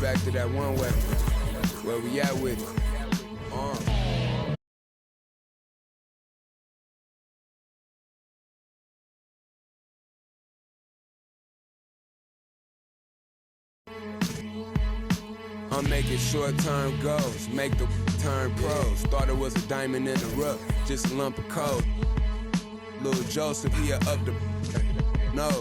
back to that one way. Where we at with it? I'm making short-term goals, make the turn pros. Thought it was a diamond in the rough, just a lump of coal. Lil Joseph, he up the... No.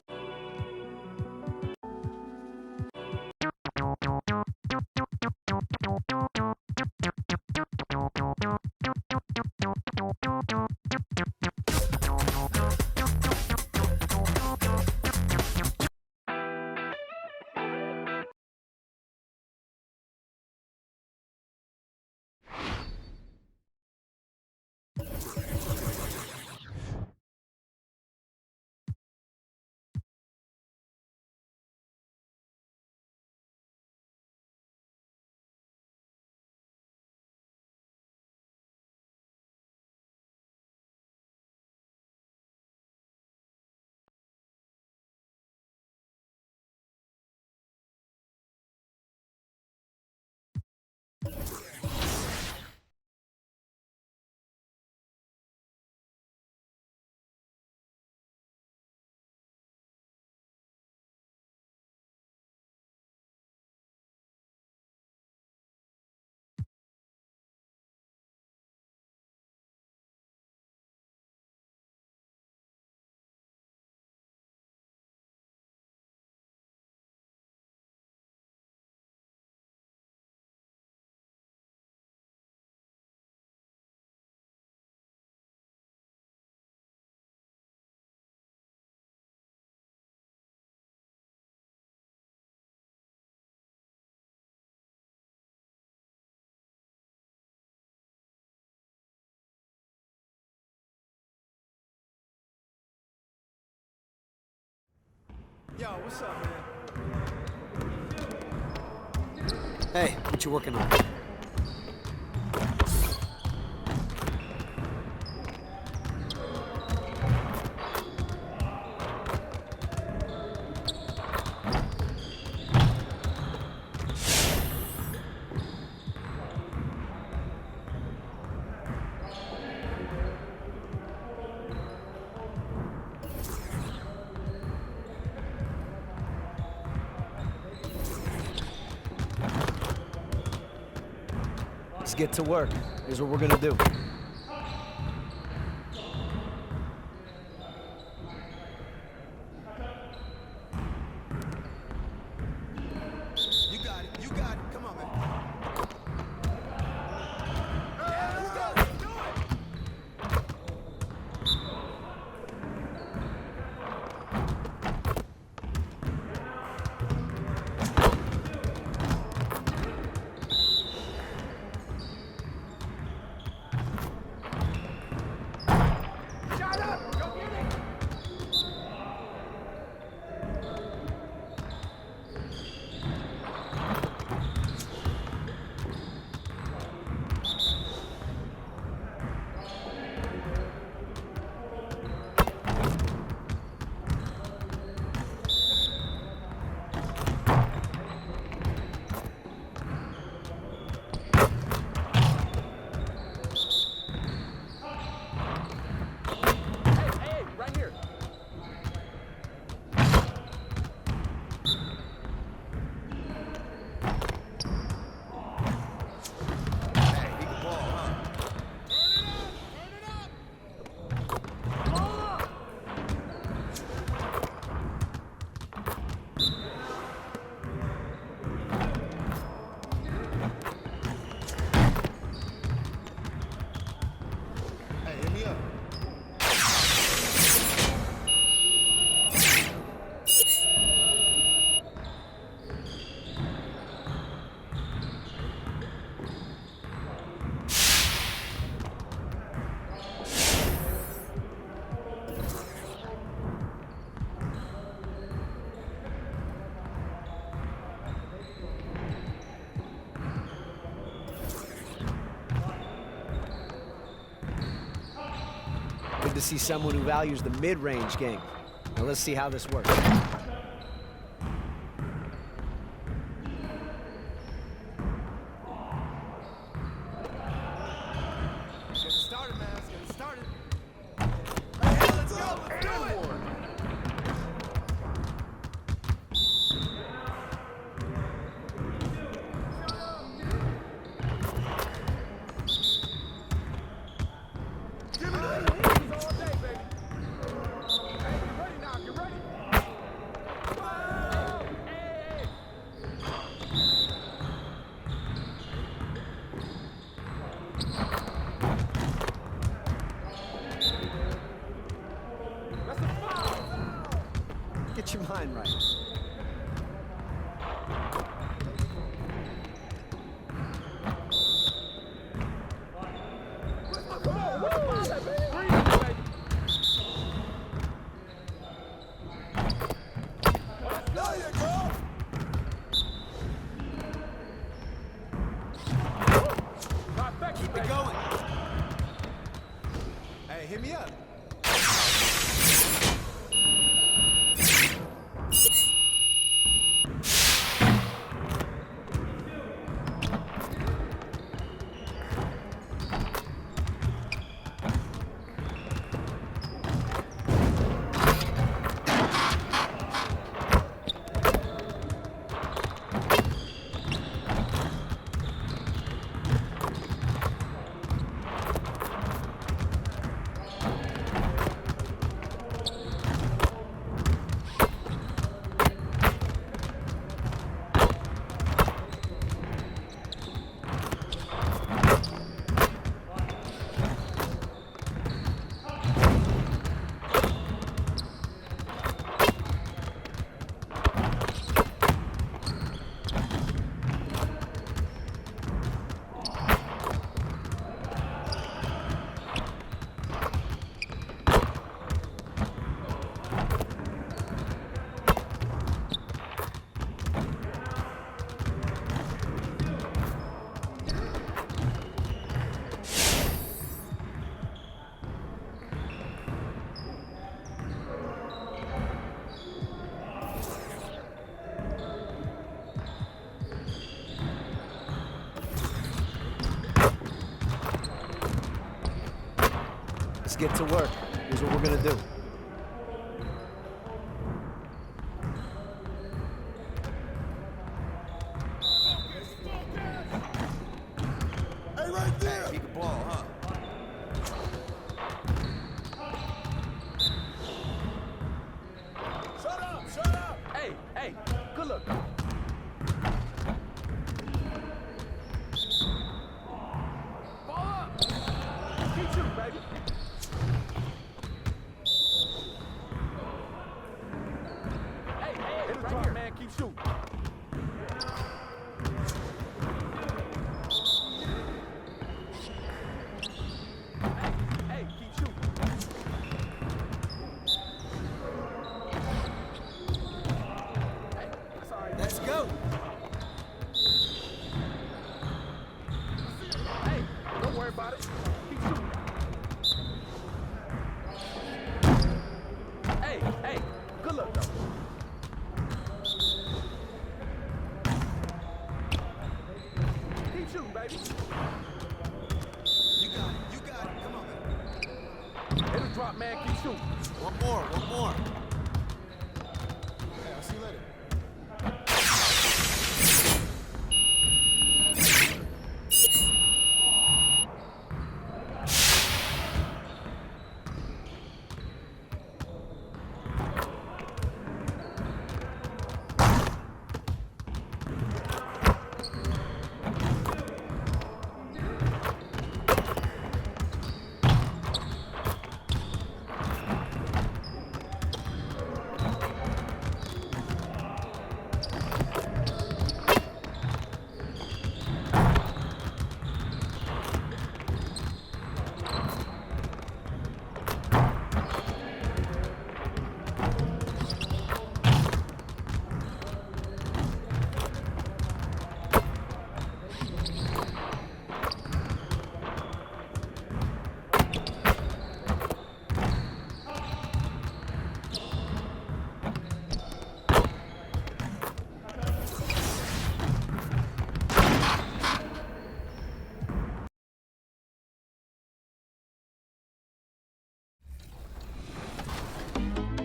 Yo, what's up, man? Hey, what you working on? Let's get to work. Here's what we're gonna do. You got it. You got it. Come on, man. Yeah, let's go. Let's do it. Shut up. Go get it. Hey, right here. Hey, he can ball, huh? Turn it up! Ball up! Hey, hit me up. Good to see someone who values the mid-range game. Now let's see how this works. line right. Keep it going. Hey, hit me up. Let's get to work. Here's what we're gonna do. Hey, right there. Keep the ball, huh? Shut up, shut up. Hey, good look. Ball up. Keep shooting, baby. Hey, right here, man. Keep shooting. Hey, keep shooting. Hey, that's all right. Let's go. Hey, don't worry about it. Keep shooting. Hey, good luck, though. Keep shooting, baby. You got it, you got it. Come on, man. It'll drop, man. Keep shooting. One more. Hey, I'll see you later.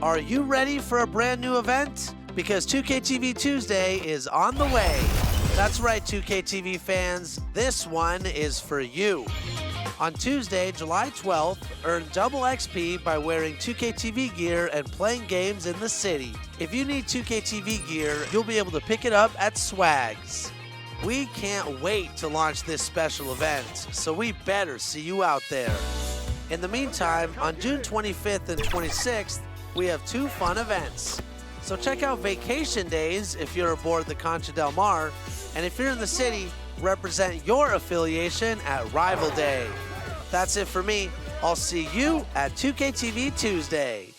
Are you ready for a brand new event? Because 2KTV Tuesday is on the way. That's right, 2KTV fans, this one is for you. On Tuesday, July 12th, earn double XP by wearing 2KTV gear and playing games in the city. If you need 2KTV gear, you'll be able to pick it up at Swags. We can't wait to launch this special event, so we better see you out there. In the meantime, on June 25th and 26th, we have two fun events. So check out Vacation Days if you're aboard the Concha Del Mar. And if you're in the city, represent your affiliation at Rival Day. That's it for me. I'll see you at 2KTV Tuesday.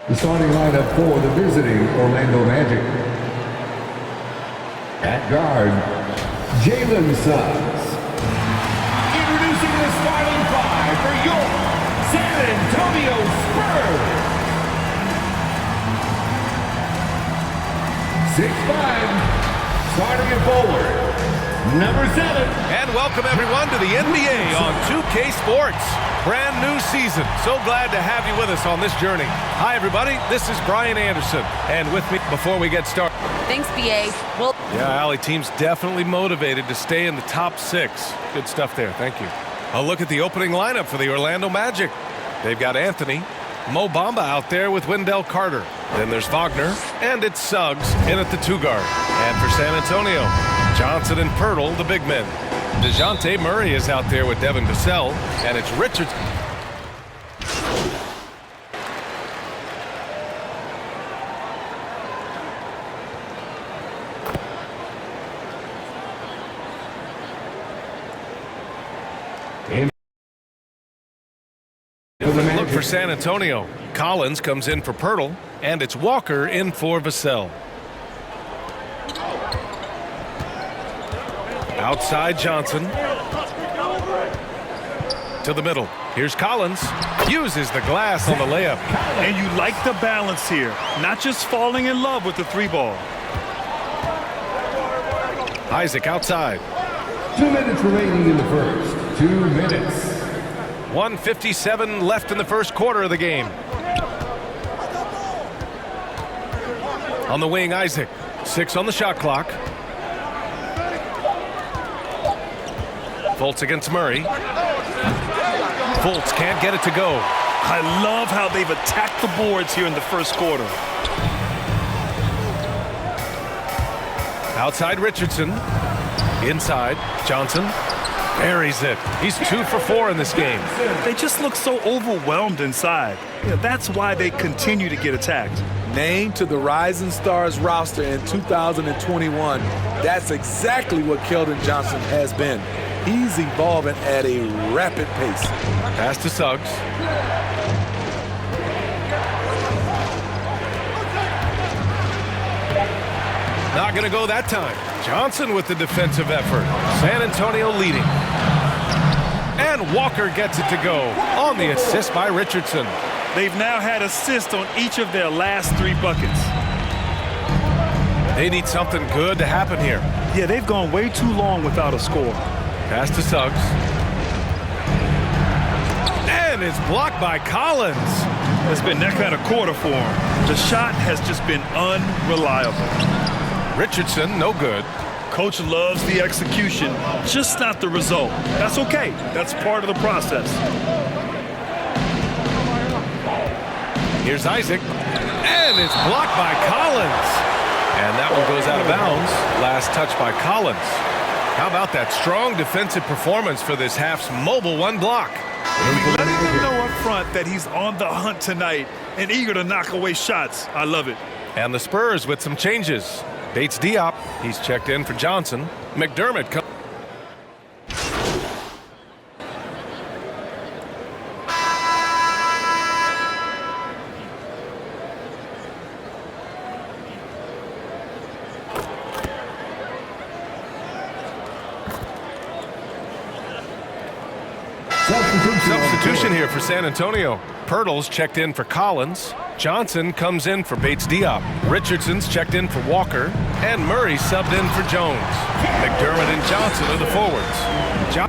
The starting lineup for the visiting Orlando Magic. At guard, Jalen Suggs. Introducing the starting five for your San Antonio Spurs. 6'5", starting at forward, number 7. And welcome everyone to the NBA on 2K Sports. Brand new season. So glad to have you with us on this journey. Hi everybody, this is Brian Anderson. And with me before we get started. Thanks, BA. Well, Yeah, Allie, team's definitely motivated to stay in the top 6. Good stuff there, thank you. A look at the opening lineup for the Orlando Magic. They've got Anthony, Mo Bamba out there with Wendell Carter. Then there's Wagner, and it's Suggs in at the 2 guard. And for San Antonio, Johnson and Pirtle, the big men. DeJounte Murray is out there with Devin Vassell, and it's Richards. Look for San Antonio. Collins comes in for Pirtle, and it's Walker in for Vassell. Outside Johnson. To the middle. Here's Collins. Uses the glass on the layup. And you like the balance here. Not just falling in love with the 3-ball. Isaac outside. 2 minutes remaining in the first. 2 minutes. 1:57 left in the first quarter of the game. On the wing, Isaac. 6 on the shot clock. Fultz against Murray. Fultz can't get it to go. I love how they've attacked the boards here in the first quarter. Outside Richardson. Inside Johnson. Buries it. He's 2 for 4 in this game. They just look so overwhelmed inside. Yeah, that's why they continue to get attacked. Named to the Rising Stars roster in 2021. That's exactly what Keldon Johnson has been. He's evolving at a rapid pace. Pass to Suggs. Not going to go that time. Johnson with the defensive effort. San Antonio leading. And Walker gets it to go on the assist by Richardson. They've now had assists on each of their last 3 buckets. They need something good to happen here. Yeah, they've gone way too long without a score. Pass to Suggs. And it's blocked by Collins. It's been that kind of quarter for him. The shot has just been unreliable. Richardson, no good. Coach loves the execution, just not the result. That's okay. That's part of the process. Here's Isaac. And it's blocked by Collins. And that one goes out of bounds. Last touch by Collins. How about that strong defensive performance for this half's mobile 1 block? Letting them know up front that he's on the hunt tonight and eager to knock away shots. I love it. And the Spurs with some changes. Bates Diop, he's checked in for Johnson. McDermott comes. Substitution here for San Antonio. Pirtle's checked in for Collins. Johnson comes in for Bates Diop. Richardson's checked in for Walker. And Murray subbed in for Jones. McDermott and Johnson are the forwards.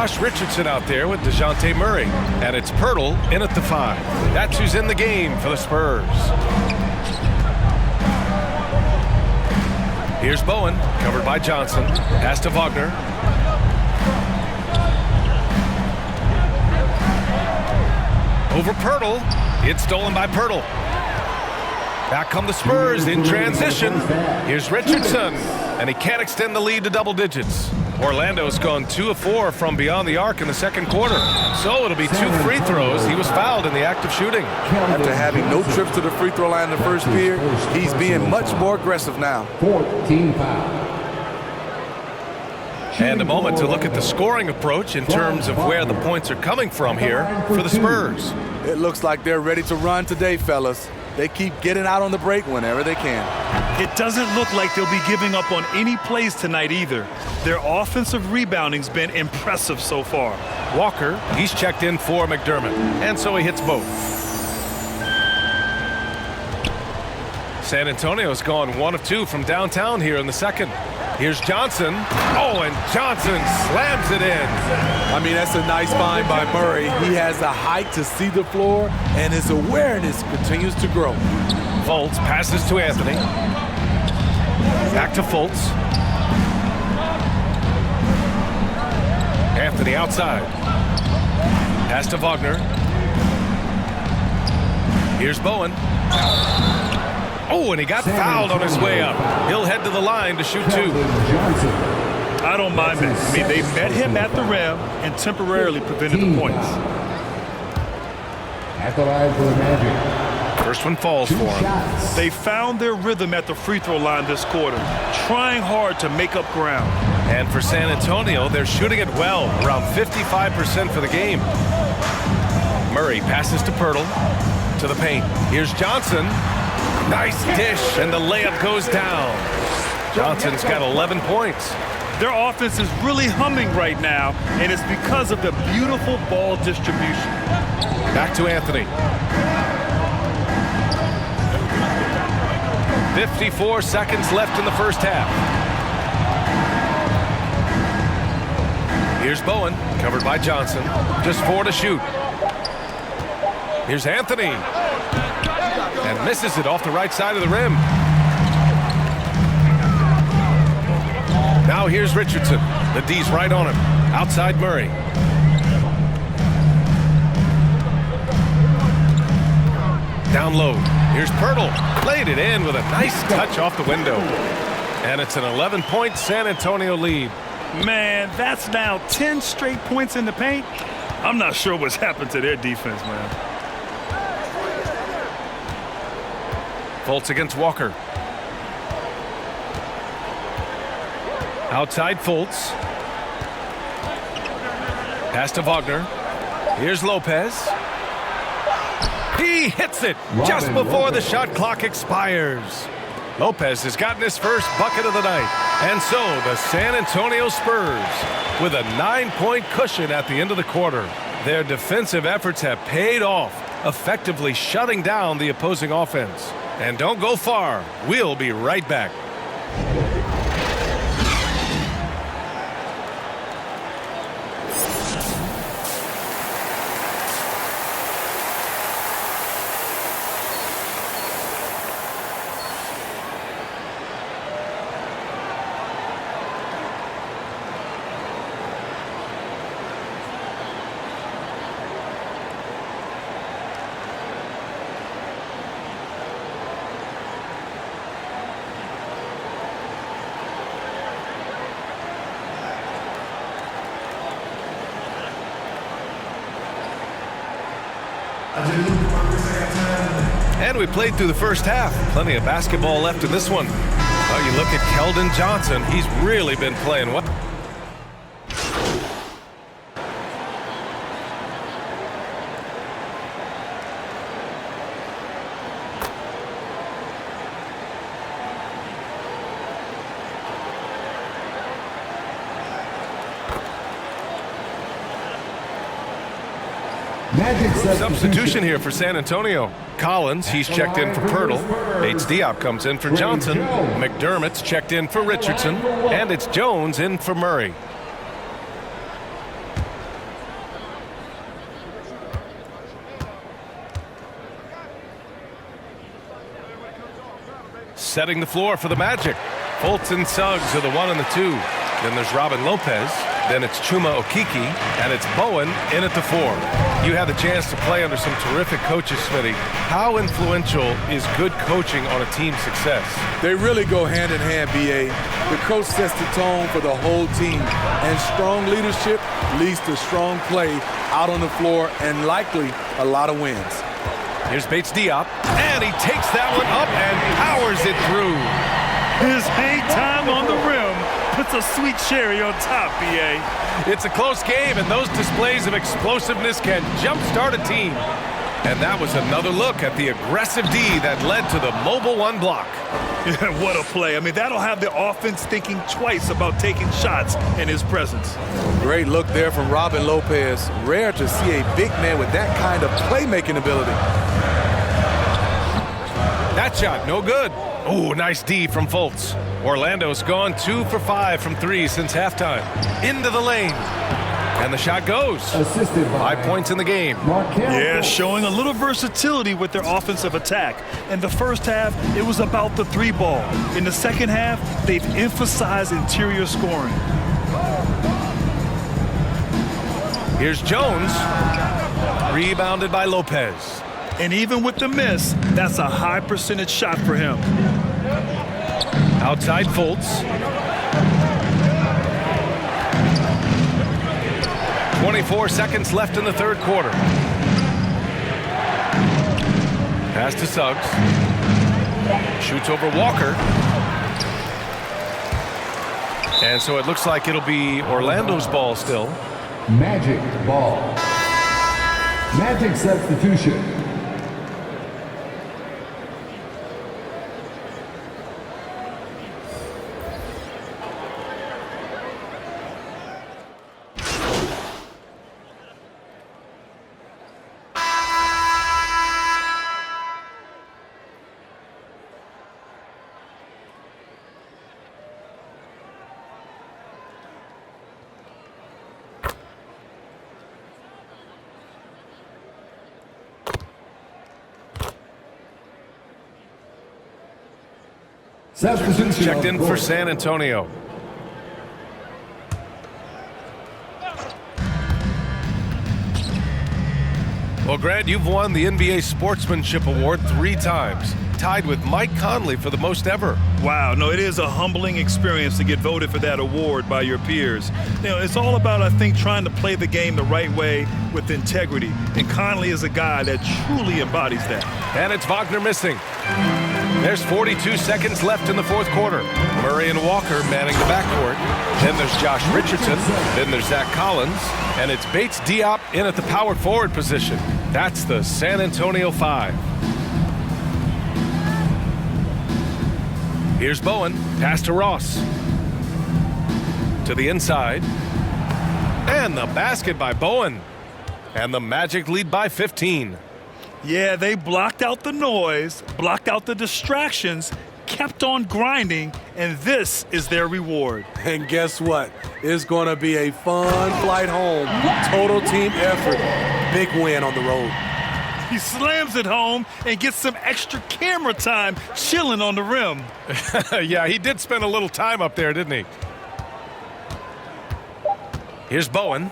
Josh Richardson out there with DeJounte Murray. And it's Pirtle in at the 5. That's who's in the game for the Spurs. Here's Bowen, covered by Johnson. Pass to Wagner. Over Pirtle. It's stolen by Pirtle. Back come the Spurs in transition. Here's Richardson, and he can't extend the lead to double digits. Orlando's gone 2 of 4 from beyond the arc in the second quarter. So it'll be 2 free throws. He was fouled in the act of shooting. After having no trips to the free throw line in the first period, he's being much more aggressive now. 14 foul. And a moment to look at the scoring approach in terms of where the points are coming from here for the Spurs. It looks like they're ready to run today, fellas. They keep getting out on the break whenever they can. It doesn't look like they'll be giving up on any plays tonight either. Their offensive rebounding's been impressive so far. Walker, he's checked in for McDermott, and so he hits both. San Antonio's gone 1 of 2 from downtown here in the second. Here's Johnson. Oh, and Johnson slams it in. I mean, that's a nice find by Murray. He has the height to see the floor, and his awareness continues to grow. Fultz passes to Anthony. Back to Fultz. Anthony outside. Pass to Wagner. Here's Bowen. Oh, and he got fouled on his way up. He'll head to the line to shoot 2. I don't mind that. I mean, they met him at the rim and temporarily prevented the points. At the line for the Magic. First one falls for him. They found their rhythm at the free throw line this quarter, trying hard to make up ground. And for San Antonio, they're shooting it well, around 55% for the game. Murray passes to Pirtle, to the paint. Here's Johnson. Nice dish, and the layup goes down. Johnson's got 11 points. Their offense is really humming right now, and it's because of the beautiful ball distribution. Back to Anthony. 54 seconds left in the first half. Here's Bowen, covered by Johnson. Just 4 to shoot. Here's Anthony. And misses it off the right side of the rim. Now here's Richardson. The D's right on him. Outside Murray. Down low. Here's Pirtle. Played it in with a nice touch off the window. And it's an 11-point San Antonio lead. Man, that's now 10 straight points in the paint. I'm not sure what's happened to their defense, man. Fultz against Walker. Outside Fultz. Pass to Wagner. Here's Lopez. He hits it just before the shot clock expires. Lopez has gotten his first bucket of the night. And so the San Antonio Spurs with a 9-point cushion at the end of the quarter. Their defensive efforts have paid off, effectively shutting down the opposing offense. And don't go far. We'll be right back. And we played through the first half. Plenty of basketball left in this one. Oh, you look at Keldon Johnson. He's really been playing well. Substitution here for San Antonio. Collins, he's checked in for Pirtle. Bates Diop comes in for Johnson. McDermott's checked in for Richardson. And it's Jones in for Murray. Setting the floor for the Magic. Fultz and Suggs are the 1 and the 2. Then there's Robin Lopez. Then it's Chuma Okeke. And it's Bowen in at the 4. You had the chance to play under some terrific coaches, Smitty. How influential is good coaching on a team's success? They really go hand in hand, B.A. The coach sets the tone for the whole team. And strong leadership leads to strong play out on the floor and likely a lot of wins. Here's Bates Diop, and he takes that one up and powers it through. His hang time on the rim puts a sweet cherry on top, B.A. It's a close game, and those displays of explosiveness can jumpstart a team. And that was another look at the aggressive D that led to the mobile 1 block. What a play. I mean, that'll have the offense thinking twice about taking shots in his presence. Great look there from Robin Lopez. Rare to see a big man with that kind of playmaking ability. That shot, no good. Ooh, nice D from Fultz. Orlando's gone 2 for 5 from 3 since halftime. Into the lane. And the shot goes. Assisted by 5 points in the game. Yeah, showing a little versatility with their offensive attack. In the first half, it was about the 3 ball. In the second half, they've emphasized interior scoring. Here's Jones. Rebounded by Lopez. And even with the miss, that's a high percentage shot for him. Outside Fultz. 24 seconds left in the third quarter. Pass to Suggs. Shoots over Walker. And so it looks like it'll be Orlando's ball still. Magic ball. Magic substitution. Substitution. Checked in for San Antonio. Well, Grant, you've won the NBA Sportsmanship Award 3 times, tied with Mike Conley for the most ever. Wow, no, it is a humbling experience to get voted for that award by your peers. You know, it's all about, I think, trying to play the game the right way with integrity. And Conley is a guy that truly embodies that. And it's Wagner missing. There's 42 seconds left in the fourth quarter. Murray and Walker manning the backcourt. Then there's Josh Richardson. Then there's Zach Collins. And it's Bates Diop in at the power forward position. That's the San Antonio 5. Here's Bowen. Pass to Ross. To the inside. And the basket by Bowen. And the Magic lead by 15. Yeah, they blocked out the noise, blocked out the distractions, kept on grinding, and this is their reward. And guess what? It's going to be a fun flight home. Total team effort. Big win on the road. He slams it home and gets some extra camera time chilling on the rim. Yeah, he did spend a little time up there, didn't he? Here's Bowen.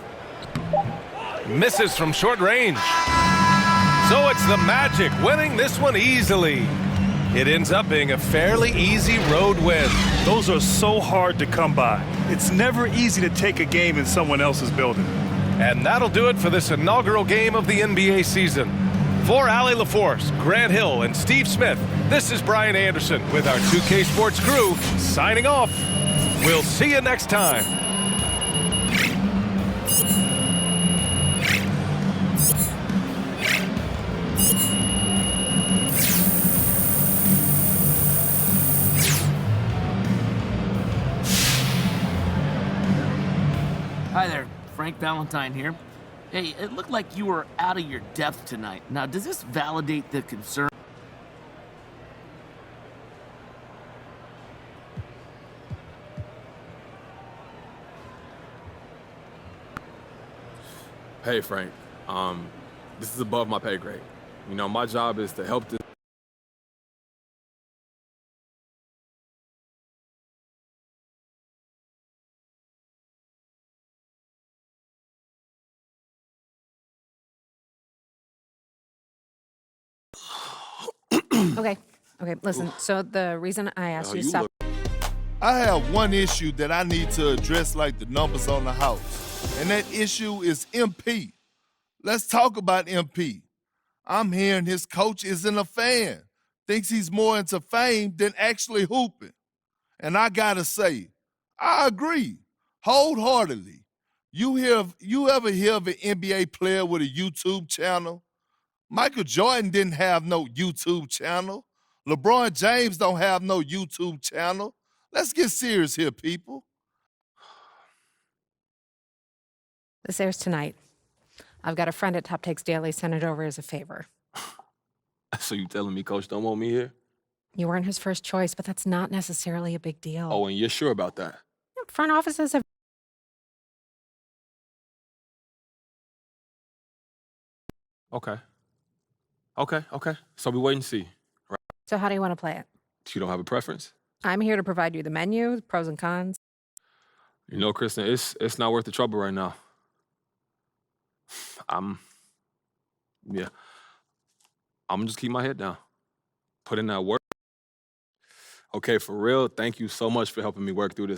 Misses from short range. So it's the Magic winning this one easily. It ends up being a fairly easy road win. Those are so hard to come by. It's never easy to take a game in someone else's building. And that'll do it for this inaugural game of the NBA season. For Allie LaForce, Grant Hill, and Steve Smith, this is Brian Anderson with our 2K Sports crew signing off. We'll see you next time. Hi there, Frank Valentine here. Hey, it looked like you were out of your depth tonight. Now, does this validate the concern? Hey, Frank. This is above my pay grade. You know, my job is to help this Okay, listen. So the reason I asked you to stop. I have one issue that I need to address like the numbers on the house, and that issue is MP. Let's talk about MP. I'm hearing his coach isn't a fan, thinks he's more into fame than actually hooping. And I gotta say, I agree wholeheartedly. You ever hear of an NBA player with a YouTube channel? Michael Jordan didn't have no YouTube channel. LeBron James don't have no YouTube channel. Let's get serious here, people. This airs tonight. I've got a friend at Top Takes Daily. Send it over as a favor. So you telling me Coach don't want me here? You weren't his first choice, but that's not necessarily a big deal. Oh, and you're sure about that? Front offices have. Okay. So we wait and see. Right? So how do you want to play it? You don't have a preference? I'm here to provide you the menu, the pros and cons. You know, Kristen, it's not worth the trouble right now. I'm gonna just keep my head down. Put in that work. Okay, for real, thank you so much for helping me work through this.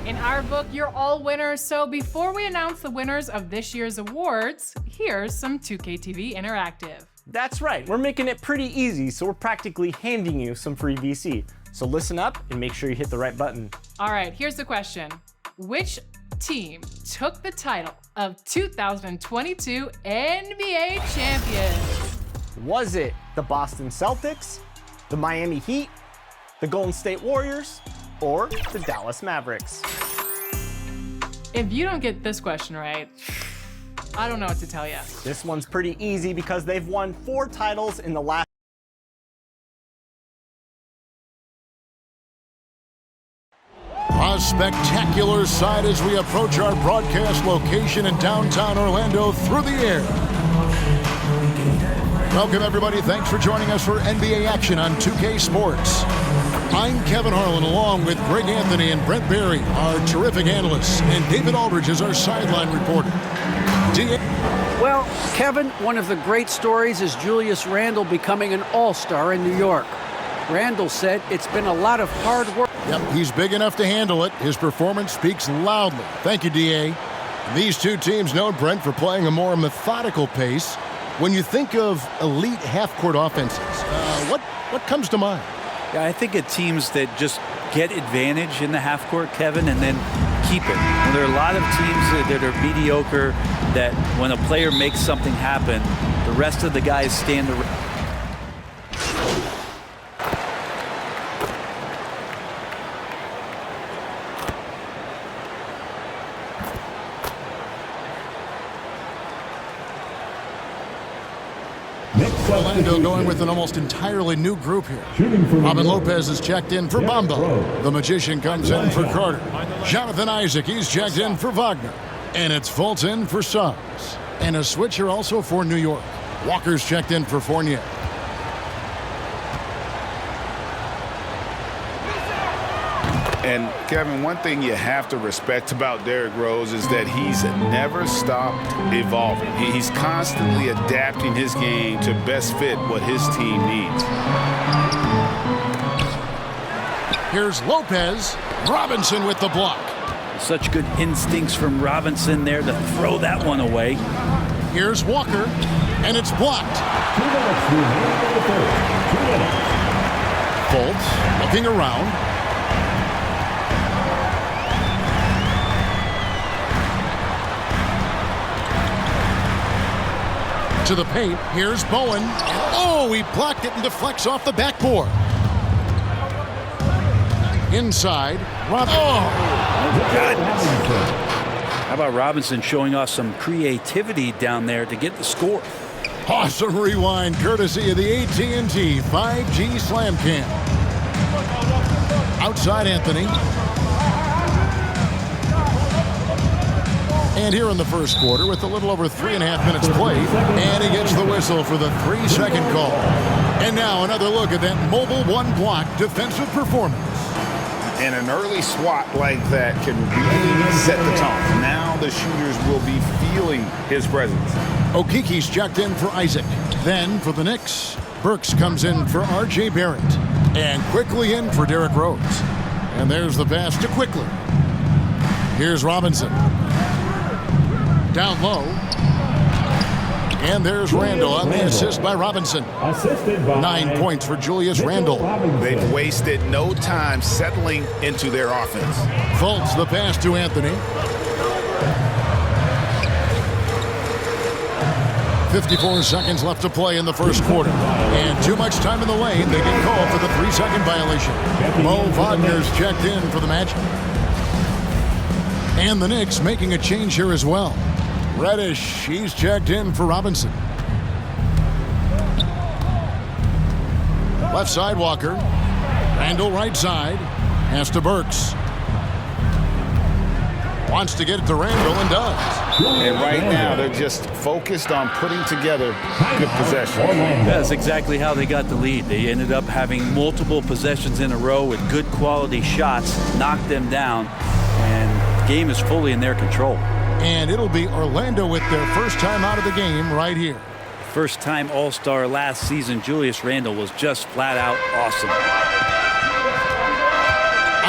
In our book, you're all winners. So before we announce the winners of this year's awards, here's some 2KTV Interactive. That's right, we're making it pretty easy, so we're practically handing you some free VC. So listen up and make sure you hit the right button. All right, here's the question. Which team took the title of 2022 NBA champions? Was it the Boston Celtics, the Miami Heat, the Golden State Warriors, or the Dallas Mavericks? If you don't get this question right, I don't know what to tell you. This one's pretty easy because they've won 4 titles in the last. A spectacular sight as we approach our broadcast location in downtown Orlando through the air. Welcome, everybody. Thanks for joining us for NBA action on 2K Sports. I'm Kevin Harlan, along with Greg Anthony and Brent Barry, our terrific analysts, and David Aldridge is our sideline reporter. Well, Kevin, one of the great stories is Julius Randle becoming an all-star in New York. Randle said it's been a lot of hard work. Yep, he's big enough to handle it. His performance speaks loudly. Thank you, D.A. These two teams know Brent for playing a more methodical pace. When you think of elite half-court offenses, what comes to mind? Yeah, I think of teams that just get advantage in the half-court, Kevin, and then keep it. And there are a lot of teams that are mediocre that when a player makes something happen, the rest of the guys stand around. Next Orlando going with an almost entirely new group here. Robin Lopez is checked in for Bamba. The Magician comes in for Carter. Jonathan Isaac, he's checked in for Wagner. And it's Fulton for Suggs. And a switcher also for New York. Walker's checked in for Fournier. And, Kevin, one thing you have to respect about Derrick Rose is that he's never stopped evolving. He's constantly adapting his game to best fit what his team needs. Here's Lopez. Robinson with the block. Such good instincts from Robinson there to throw that one away. Here's Walker, and it's blocked. Fultz looking around. To the paint. Here's Bowen. Oh, he blocked it and deflects off the backboard. Inside. How about Robinson showing off some creativity down there to get the score? Awesome rewind courtesy of the AT&T 5G Slam Cam. Outside Anthony. And here in the first quarter with a little over 3.5 minutes played. And he gets the whistle for the 3-second call. And now another look at that mobile one-block defensive performance. And an early swat like that can really set the tone. Now the shooters will be feeling his presence. Okiki's checked in for Isaac. Then for the Knicks, Burks comes in for R.J. Barrett. And quickly in for Derrick Rose. And there's the pass to Quickly. Here's Robinson. Down low. And there's Randle on the assist by Robinson. 9 points for Julius Randle. They've wasted no time settling into their offense. Fultz the pass to Anthony. 54 seconds left to play in the first quarter. And too much time in the lane. They get called for the 3-second violation. Mo Wagner's checked in for the Magic. And the Knicks making a change here as well. Reddish, he's checked in for Robinson. Left side, Walker. Randle right side. Pass to Burks. Wants to get it to Randle and does. And right now, they're just focused on putting together good possession. That's exactly how they got the lead. They ended up having multiple possessions in a row with good quality shots, knocked them down, and the game is fully in their control. And it'll be Orlando with their first time out of the game right here. First-time All-Star last season, Julius Randle was just flat out awesome.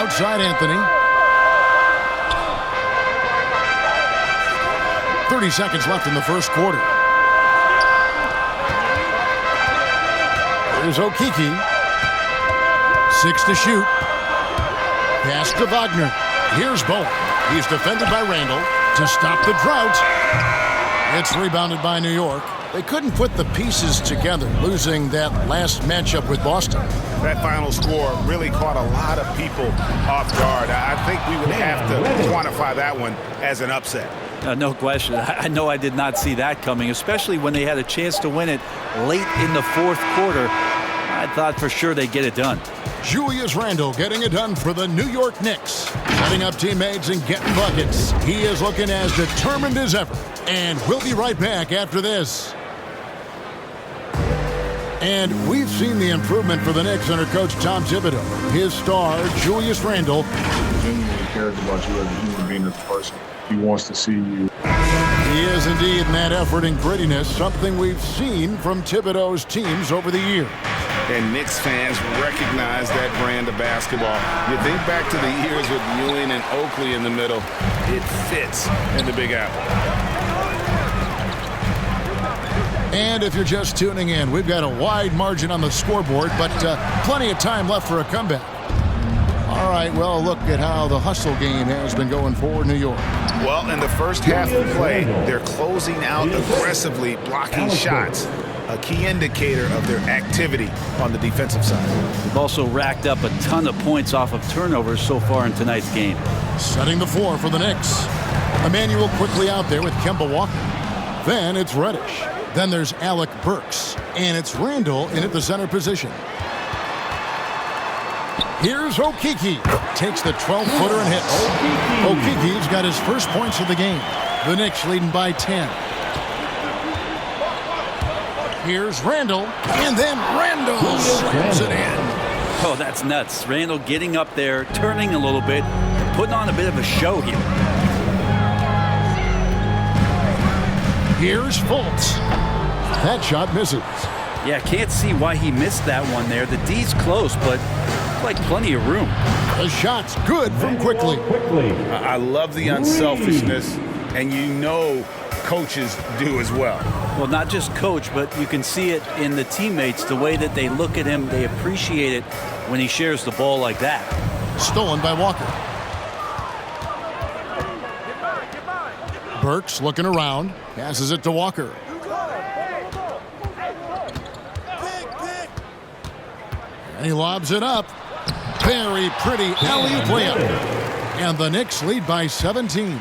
Outside Anthony. 30 seconds left in the first quarter. There's Okiki. 6 to shoot. Pass to Wagner. Here's Bowen. He's defended by Randle to stop the drought. It's rebounded by New York. They couldn't put the pieces together, losing that last matchup with Boston. That final score really caught a lot of people off guard. I think we would have to quantify that one as an upset. No question. I know I did not see that coming, especially when they had a chance to win it late in the fourth quarter. I thought for sure they'd get it done. Julius Randle getting it done for the New York Knicks. Setting up teammates and getting buckets. He is looking as determined as ever. And we'll be right back after this. And we've seen the improvement for the Knicks under Coach Tom Thibodeau. His star, Julius Randle. He genuinely cares about you as a human being, as a person. He wants to see you. He is indeed in that effort and grittiness, something we've seen from Thibodeau's teams over the years. And Knicks fans recognize that brand of basketball. You think back to the years with Ewing and Oakley in the middle. It fits in the Big Apple. And if you're just tuning in, we've got a wide margin on the scoreboard, but plenty of time left for a comeback. All right, well, look at how the hustle game has been going for New York. Well, in the first half of play, they're closing out aggressively, blocking shots. A key indicator of their activity on the defensive side. They've also racked up a ton of points off of turnovers so far in tonight's game. Setting the floor for the Knicks. Emmanuel quickly out there with Kemba Walker. Then it's Reddish. Then there's Alec Burks, and it's Randall in at the center position. Here's Okeke. Takes the 12-footer and hits. Okeke's got his first points of the game. The Knicks leading by 10. Here's Randall, and then Randall slams it in. Oh, that's nuts. Randall getting up there, turning a little bit, putting on a bit of a show here. Here's Fultz. That shot misses. Yeah, can't see why he missed that one there. The D's close, but like plenty of room. The shot's good from Quickly. I love the unselfishness, and you know coaches do as well. Well, not just coach, but you can see it in the teammates, the way that they look at him. They appreciate it when he shares the ball like that. Stolen by Walker. Burks looking around, passes it to Walker. And he lobs it up. Very pretty alley-oop layup. And the Knicks lead by 17.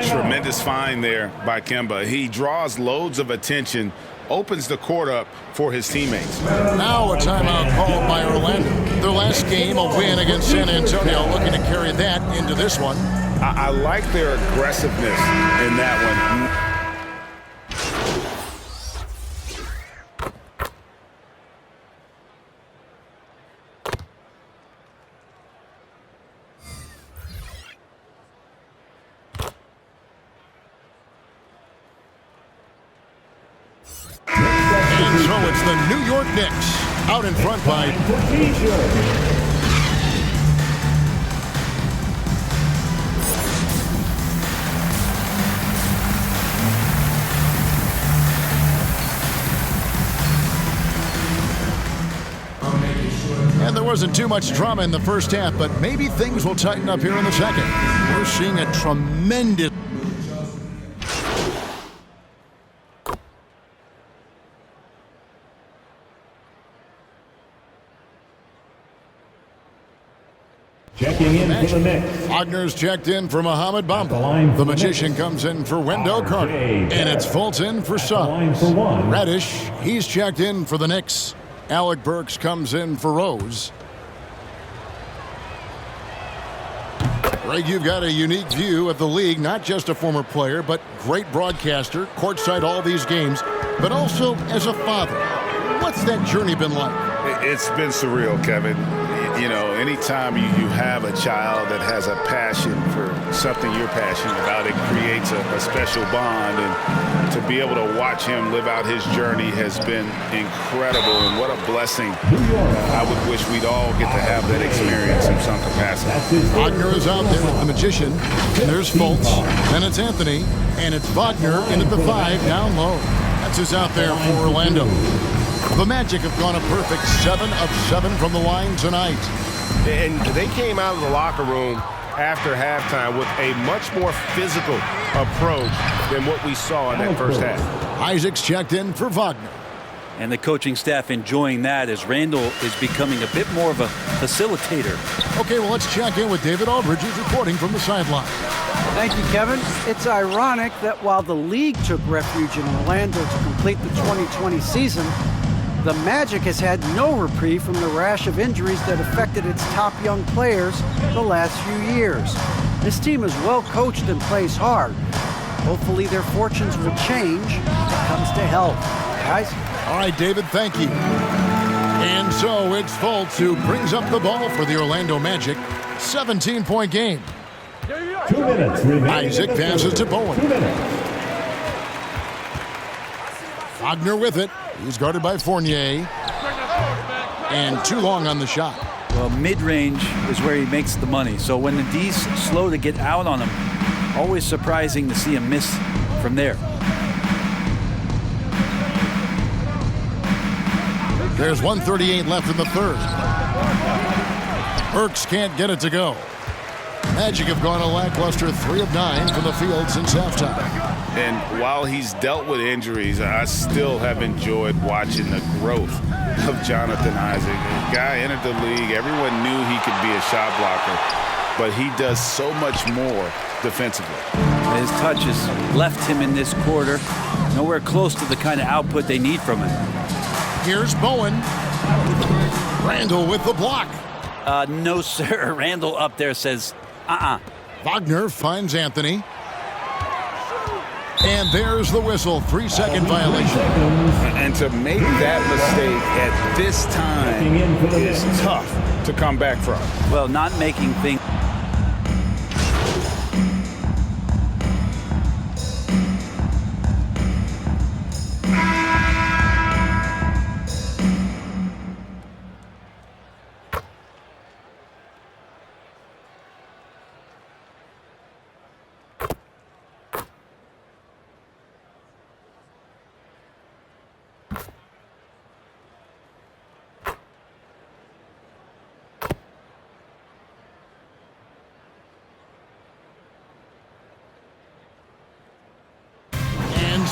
Tremendous find there by Kemba. He draws loads of attention, opens the court up for his teammates. Now a timeout called by Orlando. Their last game, a win against San Antonio, looking to carry that into this one. I like their aggressiveness in that one. And so it's the New York Knicks out in front by And there wasn't too much drama in the first half, but maybe things will tighten up here in the second. We're seeing a tremendous... Checking in for the Knicks. Wagner's checked in for Mohamed Bamba. The Magician comes in for Wendell Carter. And it's Fultz in for Suggs. Reddish, he's checked in for the Knicks. Alec Burks comes in for Rose. Greg, you've got a unique view of the league, not just a former player, but great broadcaster, courtside all these games, but also as a father. What's that journey been like? It's been surreal, Kevin. You know, anytime you have a child that has a passion for something you're passionate about, it creates a special bond. And to be able to watch him live out his journey has been incredible. And what a blessing. I would wish we'd all get to have that experience in some capacity. Wagner is out there with the Magician. And there's Fultz. Then it's Anthony. And it's Wagner in at the 5 down low. That's who's out there for Orlando. The Magic have gone a perfect 7 of 7 from the line tonight. And they came out of the locker room after halftime with a much more physical approach than what we saw in that first half. Isaac's checked in for Wagner. And the coaching staff enjoying that as Randall is becoming a bit more of a facilitator. Okay, well, let's check in with David Aldridge, who's reporting from the sideline. Thank you, Kevin. It's ironic that while the league took refuge in Orlando to complete the 2020 season, the Magic has had no reprieve from the rash of injuries that affected its top young players the last few years. This team is well coached and plays hard. Hopefully their fortunes will change when it comes to health. Guys? All right, David, thank you. And so it's Fultz who brings up the ball for the Orlando Magic. 17-point game. 2 minutes remaining. Isaac passes to Bowen. 2 minutes. Wagner with it. He's guarded by Fournier. And too long on the shot. Well, mid-range is where he makes the money. So when the D's slow to get out on him, always surprising to see him miss from there. There's 1:38 left in the third. Burks can't get it to go. Magic have gone a lackluster 3 of 9 from the field since halftime. And while he's dealt with injuries, I still have enjoyed watching the growth of Jonathan Isaac. The guy entered the league. Everyone knew he could be a shot blocker, but he does so much more defensively. His touch has left him in this quarter. Nowhere close to the kind of output they need from him. Here's Bowen. Randall with the block. No, sir. Randall up there says, Wagner finds Anthony. And there's the whistle. 3-second violation. And to make that mistake at this time is tough to come back from. Well, not making things.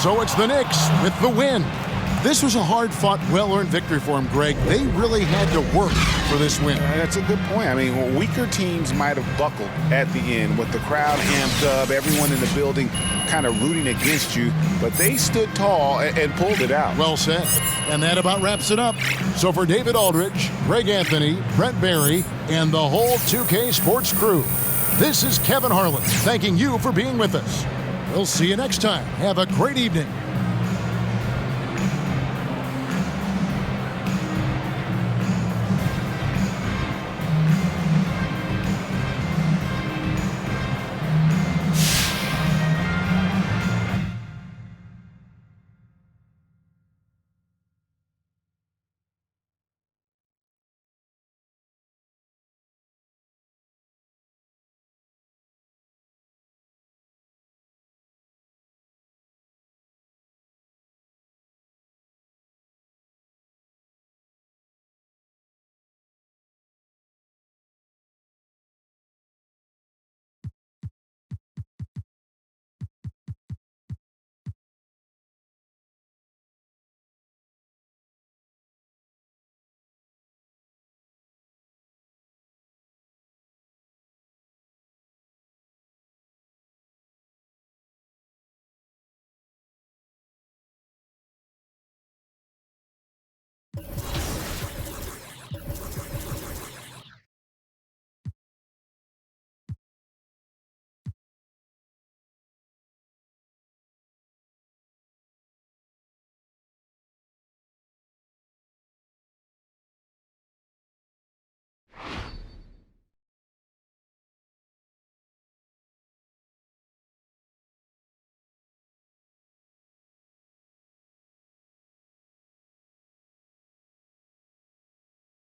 So it's the Knicks with the win. This was a hard-fought, well-earned victory for them, Greg. They really had to work for this win. That's a good point. I mean, weaker teams might have buckled at the end with the crowd amped up, everyone in the building kind of rooting against you, but they stood tall and pulled it out. Well said. And that about wraps it up. So for David Aldridge, Greg Anthony, Brent Barry, and the whole 2K Sports crew, this is Kevin Harlan thanking you for being with us. We'll see you next time. Have a great evening.